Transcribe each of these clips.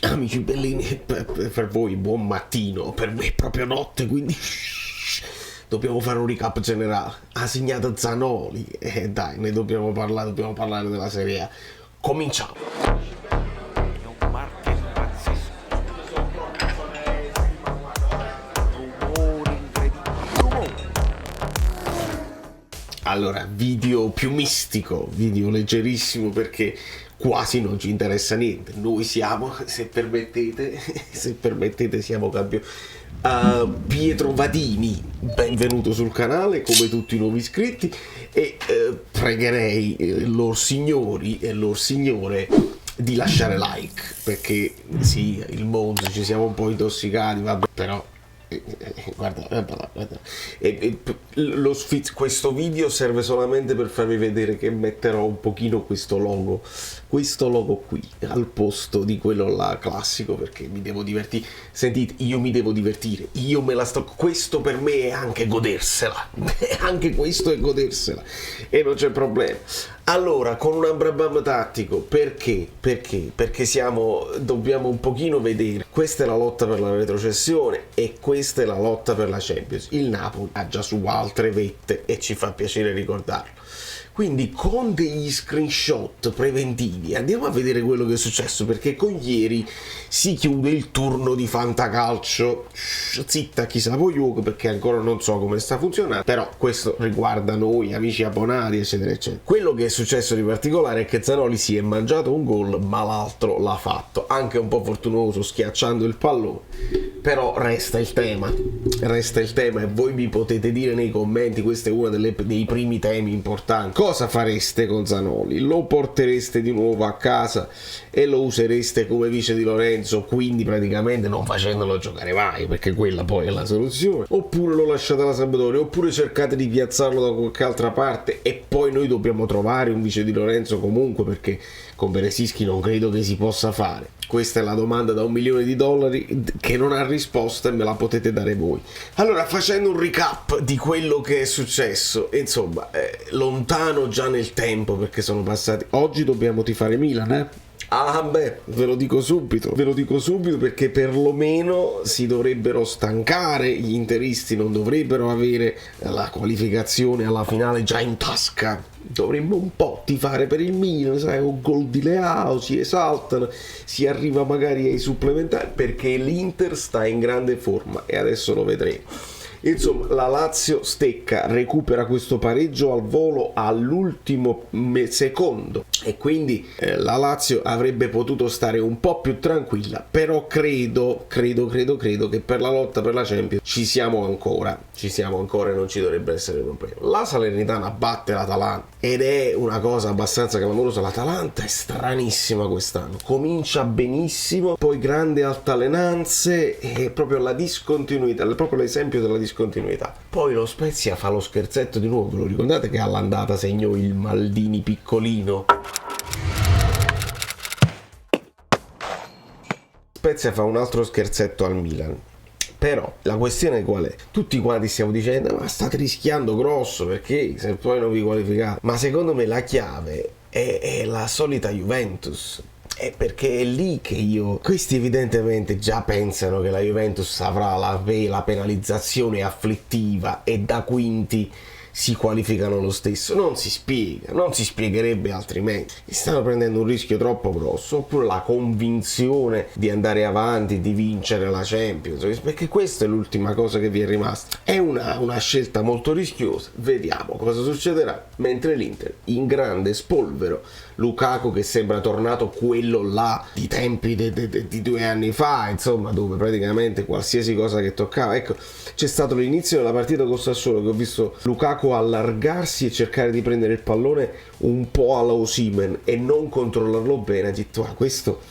Amici bellini, per voi buon mattino, per me è proprio notte, quindi dobbiamo fare un recap generale. Ha segnato Zanoli, dai, ne dobbiamo parlare della Serie A. Cominciamo. È un market pazzesco. Rumore incredibile. Allora, video più mistico, video leggerissimo perché quasi non ci interessa niente. Noi siamo, se permettete, siamo campioni. Pietro Vadini, benvenuto sul canale come tutti i nuovi iscritti e pregherei lor signori e lor signore di lasciare like perché sì, il mondo ci siamo un po' intossicati, vabbè, però guarda. Questo video serve solamente per farvi vedere che metterò un pochino questo logo qui al posto di quello là classico, perché mi devo divertire. Sentite, io mi devo divertire, io me la sto, questo per me è anche godersela anche questo è godersela e non c'è problema. Allora, con un Ambrabam tattico, perché dobbiamo un pochino vedere, questa è la lotta per la retrocessione e questa è la lotta per la Champions. Il Napoli ha già su altre vette e ci fa piacere ricordarlo. Quindi con degli screenshot preventivi andiamo a vedere quello che è successo, perché con ieri si chiude il turno di Fantacalcio. Zitta chi sa voi perché ancora non so come sta funzionando, però questo riguarda noi amici abbonati eccetera eccetera. Quello che è successo di particolare è che Zanoli si è mangiato un gol ma l'altro l'ha fatto, anche un po' fortunoso schiacciando il pallone, però resta il tema e voi mi potete dire nei commenti, questo è uno dei primi temi importanti. Cosa fareste con Zanoli? Lo portereste di nuovo a casa e lo usereste come vice di Lorenzo, quindi praticamente non facendolo giocare mai, perché quella poi è la soluzione, oppure lo lasciate alla Sampdoria, oppure cercate di piazzarlo da qualche altra parte e poi noi dobbiamo trovare un vice di Lorenzo comunque, perché con Beresischi non credo che si possa fare. Questa è la domanda da $1 milione che non ha risposta e me la potete dare voi. Allora, facendo un recap di quello che è successo, insomma, lontano già nel tempo perché sono passati. Oggi dobbiamo tifare Milan, Ah beh, ve lo dico subito perché perlomeno si dovrebbero stancare, gli interisti non dovrebbero avere la qualificazione alla finale già in tasca, dovremmo un po' tifare per il Milan, sai, un gol di Leao, si esaltano, si arriva magari ai supplementari perché l'Inter sta in grande forma e adesso lo vedremo. Insomma, la Lazio stecca, recupera questo pareggio al volo all'ultimo secondo e quindi la Lazio avrebbe potuto stare un po' più tranquilla, però credo che per la lotta per la Champions ci siamo ancora e non ci dovrebbe essere problema. La Salernitana batte l'Atalanta ed è una cosa abbastanza clamorosa. L'Atalanta è stranissima quest'anno, comincia benissimo, poi grandi altalenanze e proprio la discontinuità, proprio l'esempio della discontinuità. Poi lo Spezia fa lo scherzetto di nuovo, ve lo ricordate che all'andata segnò il Maldini piccolino? Spezia fa un altro scherzetto al Milan. Però la questione qual è? Tutti quanti stiamo dicendo ma state rischiando grosso perché se poi non vi qualificate, ma secondo me la chiave è la solita Juventus. È perché è lì che questi evidentemente già pensano che la Juventus avrà la penalizzazione afflittiva e da quinti si qualificano lo stesso. Non si spiegherebbe altrimenti. Stanno prendendo un rischio troppo grosso, oppure la convinzione di andare avanti, di vincere la Champions, perché questa è l'ultima cosa che vi è rimasta. È una scelta molto rischiosa, vediamo cosa succederà, mentre l'Inter in grande spolvero Lukaku che sembra tornato quello là di tempi di 2 anni fa, insomma, dove praticamente qualsiasi cosa che toccava, ecco, c'è stato l'inizio della partita con Sassuolo che ho visto Lukaku allargarsi e cercare di prendere il pallone un po' alla Osimhen e non controllarlo bene. Ha detto questo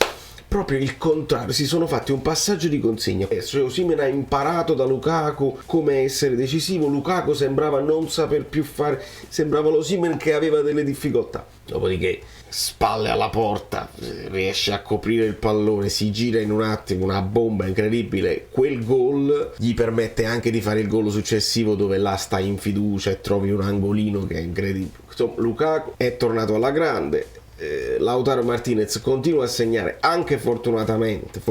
proprio il contrario, si sono fatti un passaggio di consegna. Adesso Osimhen ha imparato da Lukaku come essere decisivo, Lukaku sembrava non saper più fare, sembrava l'Osimhen che aveva delle difficoltà. Dopodiché spalle alla porta, riesce a coprire il pallone, si gira in un attimo, una bomba incredibile. Quel gol gli permette anche di fare il gol successivo dove là sta in fiducia e trovi un angolino che è incredibile. Insomma, Lukaku è tornato alla grande. Lautaro Martinez continua a segnare, anche fortunosamente,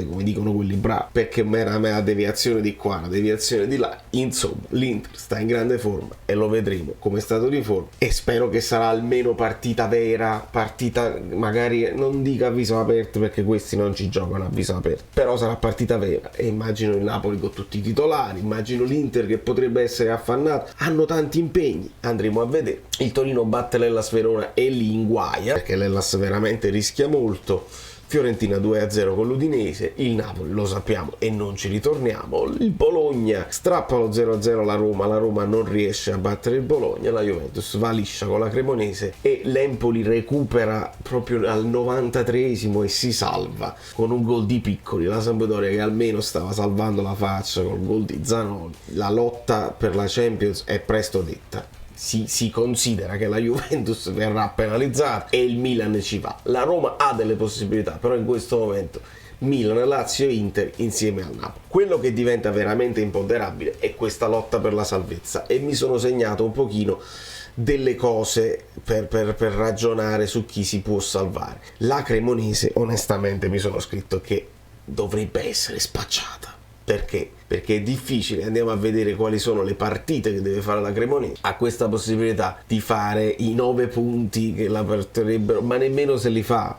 come dicono quelli bravi, perché era una deviazione di qua, una deviazione di là. Insomma, l'Inter sta in grande forma e lo vedremo come stato di forma, e spero che sarà almeno partita vera, partita magari non dica a viso aperto, perché questi non ci giocano a viso aperto, però sarà partita vera, e immagino il Napoli con tutti i titolari, immagino l'Inter che potrebbe essere affannato, hanno tanti impegni, andremo a vedere. Il Torino batte l'Hellas Verona e li inguaia, perché l'Hellas veramente rischia molto. Fiorentina 2-0 con l'Udinese, il Napoli lo sappiamo e non ci ritorniamo, il Bologna strappa lo 0-0 alla Roma, la Roma non riesce a battere il Bologna, la Juventus va liscia con la Cremonese e l'Empoli recupera proprio al 93esimo e si salva con un gol di Piccoli, la Sampdoria che almeno stava salvando la faccia col gol di Zanoli. La lotta per la Champions è presto detta. Si considera che la Juventus verrà penalizzata e il Milan ci va. La Roma ha delle possibilità, però in questo momento Milan, Lazio e Inter insieme al Napoli. Quello che diventa veramente imponderabile è questa lotta per la salvezza, e mi sono segnato un pochino delle cose per ragionare su chi si può salvare. La Cremonese, onestamente mi sono scritto che dovrebbe essere spacciata. Perché? Perché è difficile, andiamo a vedere quali sono le partite che deve fare la Cremonese. Ha questa possibilità di fare i 9 punti che la porterebbero, ma nemmeno se li fa,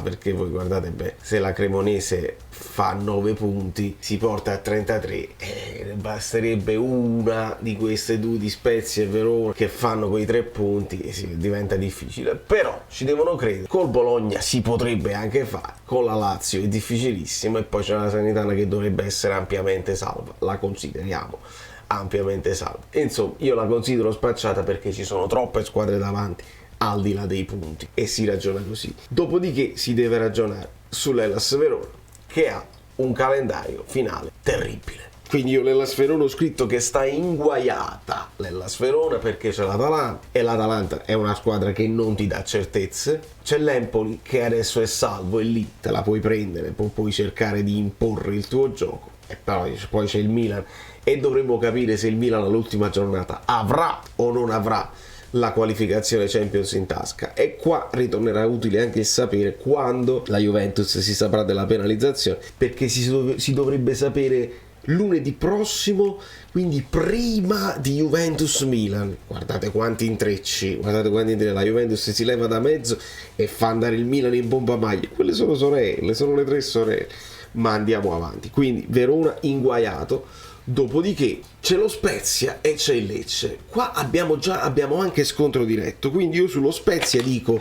perché voi guardate bene, se la Cremonese fa 9 punti, si porta a 33, basterebbe una di queste due di Spezia e Verona che fanno quei 3 punti e diventa difficile. Però ci devono credere, col Bologna si potrebbe anche fare, con la Lazio è difficilissimo, e poi c'è la Sanitana che dovrebbe essere ampiamente salva, la consideriamo ampiamente salva. Insomma, io la considero spacciata perché ci sono troppe squadre davanti al di là dei punti, e si ragiona così. Dopodiché si deve ragionare sull'Hellas Verona, che ha un calendario finale terribile. Quindi io l'Hellas Verona ho scritto che sta inguaiata l'Hellas Verona, perché c'è l'Atalanta, e l'Atalanta è una squadra che non ti dà certezze. C'è l'Empoli che adesso è salvo, e lì te la puoi prendere, puoi cercare di imporre il tuo gioco. E però poi c'è il Milan, e dovremmo capire se il Milan all'ultima giornata avrà o non avrà la qualificazione Champions in tasca, e qua ritornerà utile anche il sapere quando la Juventus si saprà della penalizzazione, perché si dovrebbe sapere lunedì prossimo, quindi prima di Juventus-Milan. Guardate quanti intrecci, la Juventus si leva da mezzo e fa andare il Milan in pompa a maglia. Quelle sono sorelle, sono le 3 sorelle, ma andiamo avanti. Quindi Verona inguaiato, dopodiché c'è lo Spezia e c'è il Lecce. Qua abbiamo anche scontro diretto, quindi io sullo Spezia dico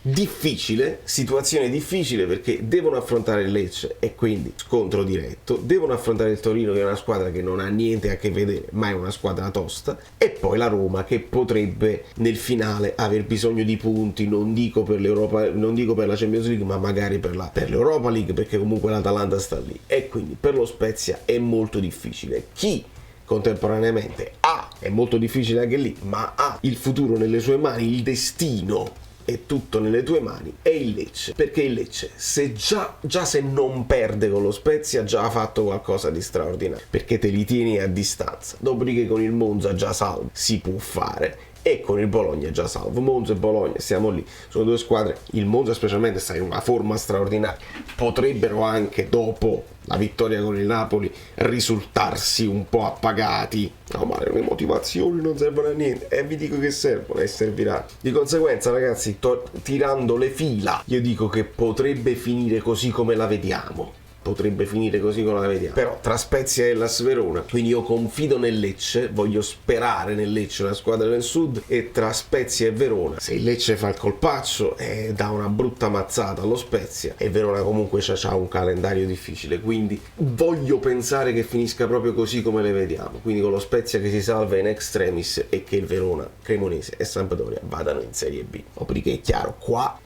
difficile, situazione difficile, perché devono affrontare il Lecce e quindi scontro diretto, devono affrontare il Torino che è una squadra che non ha niente a che vedere, ma è una squadra tosta, e poi la Roma che potrebbe nel finale aver bisogno di punti, non dico per la Champions League, ma magari per l'Europa League, perché comunque l'Atalanta sta lì, e quindi per lo Spezia è molto difficile. Chi contemporaneamente è molto difficile anche lì, ma ha il futuro nelle sue mani, il destino è tutto nelle tue mani, è il Lecce, perché il Lecce se già se non perde con lo Spezia già ha fatto qualcosa di straordinario, perché te li tieni a distanza. Dopodiché con il Monza già salvo si può fare, e con il Bologna già salvo. Monza e Bologna, siamo lì, sono 2 squadre, il Monza specialmente sta in una forma straordinaria, potrebbero anche dopo la vittoria con il Napoli risultarsi un po' appagati, no, ma le motivazioni non servono a niente, e vi dico che servono e serviranno. Di conseguenza, ragazzi, tirando le fila, io dico che potrebbe finire così come la vediamo. Però tra Spezia e Hellas Verona, quindi io confido nel Lecce, voglio sperare nel Lecce, una squadra del sud, e tra Spezia e Verona, se il Lecce fa il colpaccio dà una brutta mazzata allo Spezia, e Verona comunque c'ha un calendario difficile, quindi voglio pensare che finisca proprio così come le vediamo, quindi con lo Spezia che si salva in extremis, e che il Verona, Cremonese e Sampdoria vadano in Serie B. Dopodiché è chiaro, qua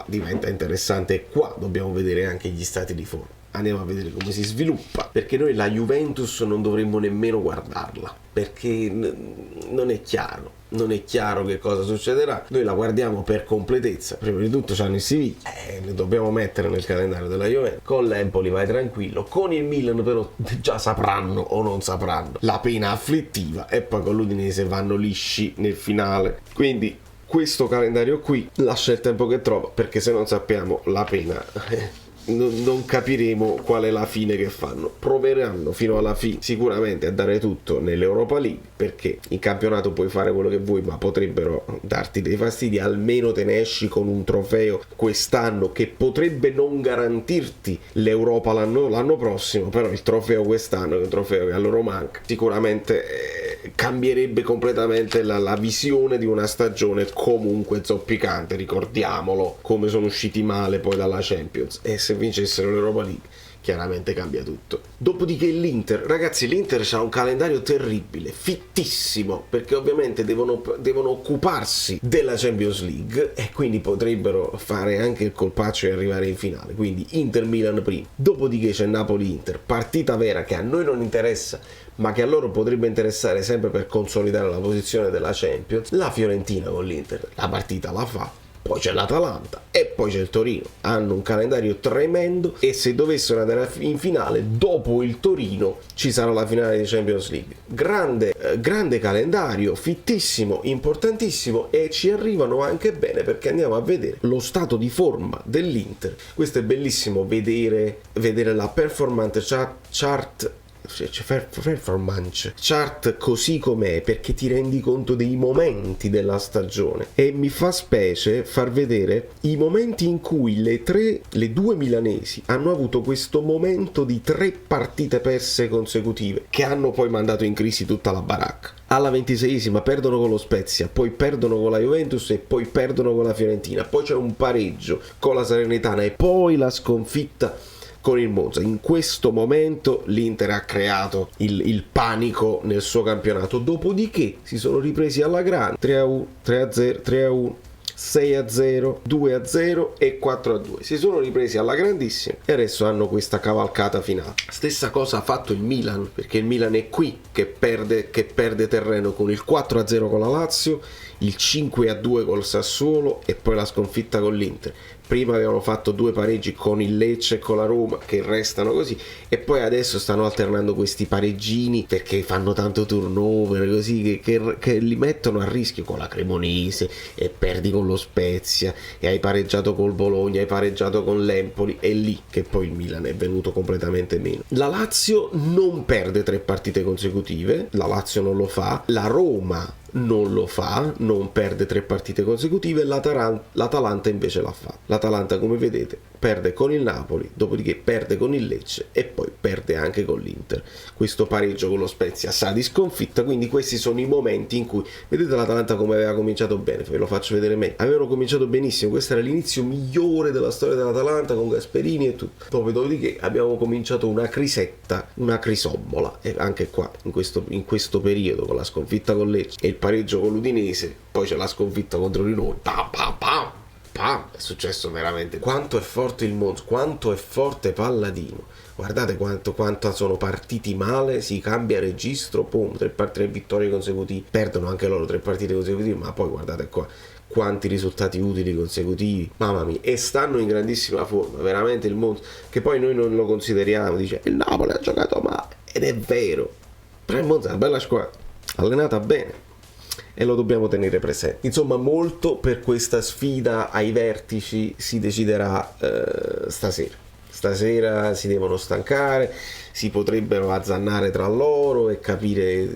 diventa interessante, e qua dobbiamo vedere anche gli stati di forma. Andiamo a vedere come si sviluppa, perché noi la Juventus non dovremmo nemmeno guardarla, perché non è chiaro che cosa succederà. Noi la guardiamo per completezza. Prima di tutto c'hanno il Siviglia, ne dobbiamo mettere nel calendario della Juventus. Con l'Empoli vai tranquillo, con il Milan però già sapranno o non sapranno la pena afflittiva, e poi con l'Udinese vanno lisci nel finale. Quindi questo calendario qui lascia il tempo che trova, perché se non sappiamo la pena non capiremo qual è la fine che fanno. Proveranno fino alla fine sicuramente a dare tutto nell'Europa League, perché in campionato puoi fare quello che vuoi, ma potrebbero darti dei fastidi. Almeno te ne esci con un trofeo quest'anno che potrebbe non garantirti l'Europa l'anno prossimo, però il trofeo quest'anno è un trofeo che a loro manca. Sicuramente cambierebbe completamente la visione di una stagione comunque zoppicante, ricordiamolo, come sono usciti male poi dalla Champions, e se vincessero l'Europa League chiaramente cambia tutto. Dopodiché ragazzi, l'Inter ha un calendario terribile, fittissimo, perché ovviamente devono occuparsi della Champions League e quindi potrebbero fare anche il colpaccio e arrivare in finale. Quindi Inter-Milan prima, dopodiché c'è Napoli-Inter, partita vera che a noi non interessa ma che a loro potrebbe interessare sempre per consolidare la posizione della Champions. La Fiorentina con l'Inter la partita la fa, poi c'è l'Atalanta e poi c'è il Torino. Hanno un calendario tremendo e se dovessero andare in finale dopo il Torino ci sarà la finale di Champions League. Grande calendario, fittissimo, importantissimo, e ci arrivano anche bene perché andiamo a vedere lo stato di forma dell'Inter. Questo è bellissimo, vedere la performance chart così com'è, perché ti rendi conto dei momenti della stagione e mi fa specie far vedere i momenti in cui le due milanesi hanno avuto questo momento di 3 partite perse consecutive che hanno poi mandato in crisi tutta la baracca. Alla 26esima perdono con lo Spezia, poi perdono con la Juventus e poi perdono con la Fiorentina, poi c'è un pareggio con la Salernitana e poi la sconfitta con il Monza. In questo momento l'Inter ha creato il panico nel suo campionato, dopodiché si sono ripresi alla grande, 3-1, 3-0, 3-1, 6-0, 2-0 e 4-2. Si sono ripresi alla grandissima e adesso hanno questa cavalcata finale. Stessa cosa ha fatto il Milan, perché il Milan è qui che perde terreno con il 4-0 con la Lazio, il 5-2 col Sassuolo e poi la sconfitta con l'Inter. Prima avevano fatto 2 pareggi con il Lecce e con la Roma che restano così, e poi adesso stanno alternando questi pareggini perché fanno tanto turnover così che li mettono a rischio, con la Cremonese e perdi con lo Spezia e hai pareggiato col Bologna, hai pareggiato con l'Empoli, è lì che poi il Milan è venuto completamente meno. La Lazio non perde 3 partite consecutive, la Lazio non lo fa, la Roma non lo fa, non perde 3 partite consecutive, l'Atalanta invece la fa. L'Atalanta, come vedete, perde con il Napoli, dopodiché perde con il Lecce e poi perde anche con l'Inter. Questo pareggio con lo Spezia sa di sconfitta, quindi questi sono i momenti in cui vedete l'Atalanta come aveva cominciato bene, ve lo faccio vedere meglio. Avevano cominciato benissimo, questo era l'inizio migliore della storia dell'Atalanta con Gasperini e tutto. Dopodiché abbiamo cominciato una crisetta, una crisommola, e anche qua in questo periodo con la sconfitta con Lecce e il pareggio con l'Udinese, poi c'è la sconfitta contro di noi, è successo veramente. Quanto è forte il Monza, quanto è forte Palladino, guardate quanto sono partiti male, si cambia registro, 3 vittorie consecutive, perdono anche loro 3 partite consecutive, ma poi guardate qua quanti risultati utili consecutivi, mamma mia, e stanno in grandissima forma, veramente il Monza, che poi noi non lo consideriamo, dice il Napoli ha giocato male, ed è vero, però il Monza è una bella squadra, allenata bene, e lo dobbiamo tenere presente. Insomma, molto per questa sfida ai vertici si deciderà stasera si devono stancare, si potrebbero azzannare tra loro e capire,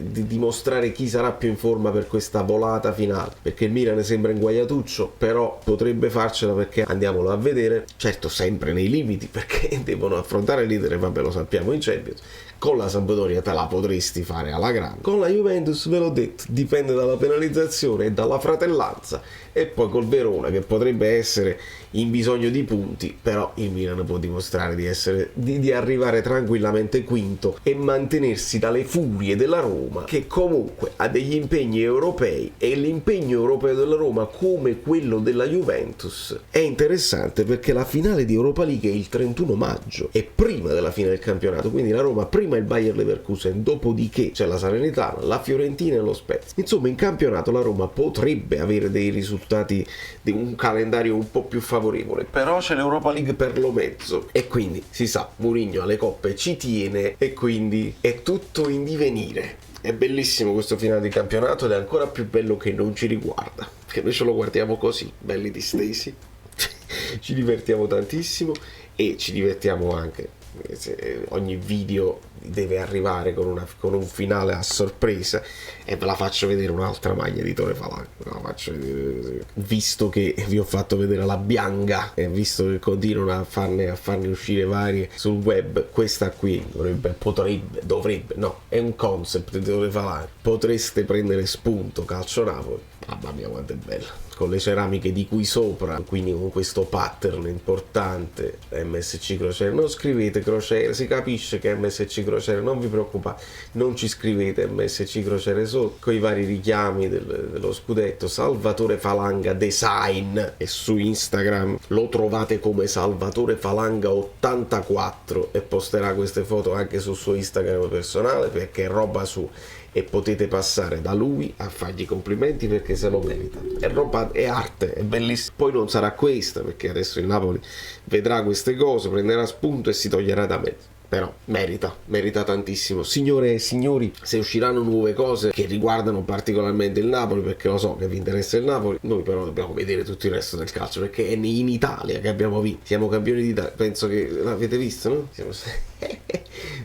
di dimostrare chi sarà più in forma per questa volata finale, perché il Milan sembra inguaiatuccio, però potrebbe farcela, perché andiamolo a vedere, certo sempre nei limiti, perché devono affrontare l'Inter, vabbè, lo sappiamo, in Champions. Con la Sampdoria te la potresti fare alla grande, con la Juventus ve l'ho detto, dipende dalla penalizzazione e dalla fratellanza, e poi col Verona che potrebbe essere in bisogno di punti, però il Milan può dimostrare di arrivare tranquillamente quinto e mantenersi dalle furie della Roma, che comunque ha degli impegni europei, e l'impegno europeo della Roma, come quello della Juventus, è interessante perché la finale di Europa League è il 31 maggio, è prima della fine del campionato, quindi la Roma prima il Bayer Leverkusen, dopodiché c'è la Salernitana, la Fiorentina e lo Spezia. Insomma, in campionato la Roma potrebbe avere dei risultati, di un calendario un po' più favorevole, però c'è l'Europa League per lo mezzo, e quindi si sa, Mourinho alle coppe ci tiene, e quindi è tutto in divenire. È bellissimo questo finale di campionato ed è ancora più bello che non ci riguarda, che noi ce lo guardiamo così, belli distesi, ci divertiamo tantissimo e ci divertiamo anche. Ogni video deve arrivare con un finale a sorpresa e ve la faccio vedere un'altra maglia di Tore Falanga, ve la faccio vedere, visto che vi ho fatto vedere la bianca e visto che continuano a farne uscire varie sul web, questa qui dovrebbe, no, è un concept di Tore Falanga, potreste prendere spunto Calcio Napoli. Mamma mia quanto è bella, con le ceramiche di qui sopra, quindi con questo pattern importante MSC Crociere. Non scrivete Crociere, si capisce che è MSC Crociere, non vi preoccupate, non ci scrivete MSC Crociere sotto, con i vari richiami dello scudetto. Salvatore Falanga Design e su Instagram lo trovate come Salvatore Falanga 84 e posterà queste foto anche sul suo Instagram personale perché è roba sua. E potete passare da lui a fargli complimenti perché se lo merita. È roba, è arte, è bellissimo. Poi non sarà questa perché adesso il Napoli vedrà queste cose, prenderà spunto e si toglierà da mezzo. Però merita tantissimo. Signore e signori, se usciranno nuove cose che riguardano particolarmente il Napoli, perché lo so che vi interessa il Napoli, noi però dobbiamo vedere tutto il resto del calcio, perché è in Italia che abbiamo vinto. Siamo campioni d'Italia, penso che l'avete visto, no?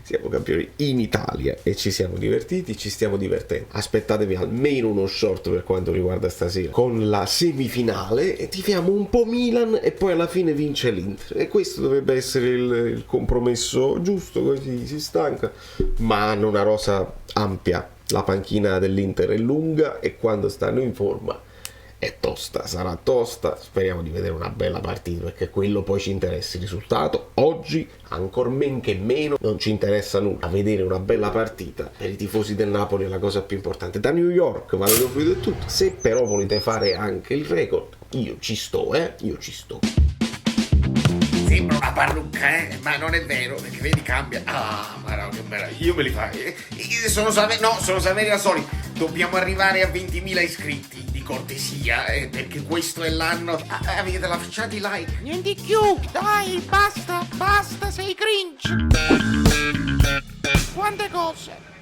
Siamo campioni in Italia e ci siamo divertiti, ci stiamo divertendo. Aspettatevi almeno uno short per quanto riguarda stasera con la semifinale e tifiamo un po' Milan e poi alla fine vince l'Inter e questo dovrebbe essere il compromesso giusto, così si stanca, ma hanno una rosa ampia, la panchina dell'Inter è lunga e quando stanno in forma è tosta, sarà tosta. Speriamo di vedere una bella partita perché quello poi ci interessa il risultato. Oggi ancor men che meno non ci interessa nulla, a vedere una bella partita per i tifosi del Napoli è la cosa più importante. Da New York vale offrito e tutto. Se però volete fare anche il record, io ci sto. Sembra una parrucca, ma non è vero, perché vedi cambia. Ah, ma no, che bella, io me li fai. Sono Saveri da soli. Dobbiamo arrivare a 20.000 iscritti, di cortesia, perché questo è l'anno. Avete lasciato i like. Niente più, dai, basta, sei cringe. Quante cose.